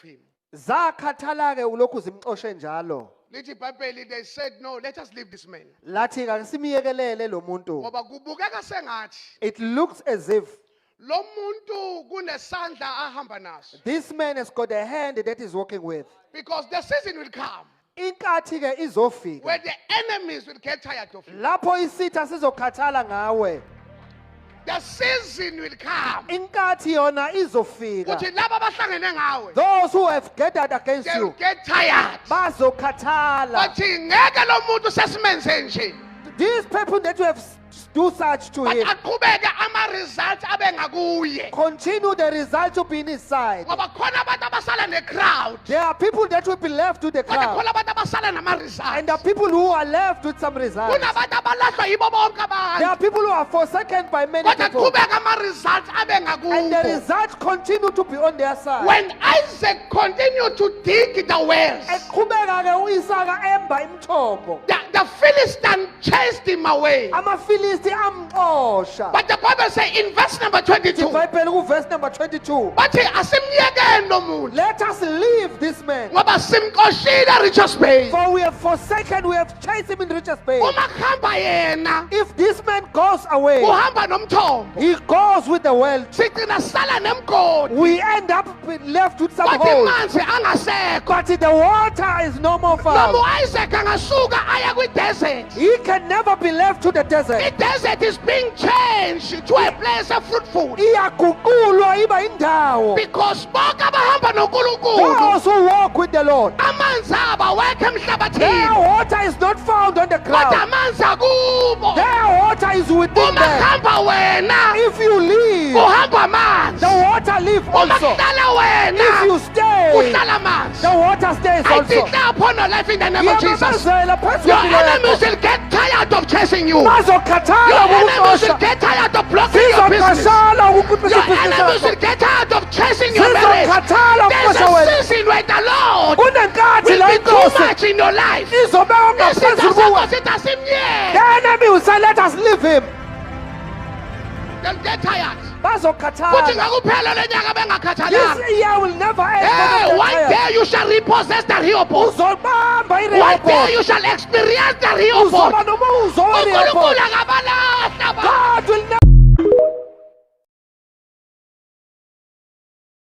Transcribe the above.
him. Zakhathala-ke ulokhu zimxoshe njalo. Lithi iBhayibheli, they said, no, let us leave this man. Lathi kasimyekelele lo muntu. Ngoba kubukeka sengathi It looks as if lo muntu kunesandla ahamba naso. this man has got a hand that he's working with. Because the season will come Inkathi-ke izofika. where the enemies will get tired of you. Lapho isitha sizokhathala ngawe. The season will come. Inkathi yona izofika. Uthi laba abahlangene ngawe, Those who have gathered against they will you get tired. bazokhathala. Bathi ngeke lo muntu sesimenze nje. These people that you have do such to But him, aqhubeke ama-results abe ngakuye. continue the result to be in his side. Ngoba khona abantu abasala ne-crowd. There are people that will be left to the Kodwa crowd, khona abantu abasala nama-results. and there are people who are left with some results. Kunabantu abalahlwa yibo bonke There abantu. are people who are forsaken by many Kodwa people, qhubeka ama-results abe and the ngakubo. results continue to be on their side. When Isaac continued to dig the wells, Eqhubeka-ke u-Isaka emba imithombo, the Philistine chased him away. amaFilisti amxosha. But the Bible says in verse number 22, IBhayibheli ku-verse number 22, bathi asimyekeni lo muntu let us leave this man, ngoba simxoshile Richards Bay. for we have forsaken, we have chased him in Richards Bay. Uma kuhamba yena, If this man goes away, uhamba nomthombo. he goes with the world. Sigcina sala nemgodi. We end up left with some Bathi holes. manzi angasekho. But the water is no more Noma found. Isaac angasuka aya kwi-desert. He can never be left to the desert. I-desert is being changed to a place of fruitful. Iyaguqulwa iba indawo. Because bonke abahamba noNkulunkulu, Those who walk with the Lord, amanzi abo awekho their emhlabathini. water is not found on the Kodwa ground. amanzi akubo. Their water is within Uma them. kuhamba wena, If you leave, uhamba amanzi. the water leaves Uma also. kuhlala wena, If you stay, uhlala amanzi. the water stays I also. declare upon your life in the name of Jesus. Iyamemezela phezu Your kwempilo enemies yakho. will get tired of chasing you. Your Bazokhathala enemies will ukuxosha. get tired of blocking your business. Sizokhathala ukuqinisa Your ibhizinisi enemies will yakho. get tired of chasing your marriage. Sizokhathala There's ukuxosha a wena. season where the Lord Kunenkathi will la be too inkosi much in your life. izobeka Isitha ngaphezulu sakho kuwe. sithi asimyeke. The enemy will say, let us leave him. They'll get tired. Kuthi Bazokhathala. ngakuphela le nyaka This bengakhathalanga. year will never end. Hey, one day you shall repossess the Rehoboth. Uzobamba One day iRehoboth. you shall experience the Rehoboth. Uzoba nomuzo uNkulunkulu weRehoboth. akabalahla abantu. God will never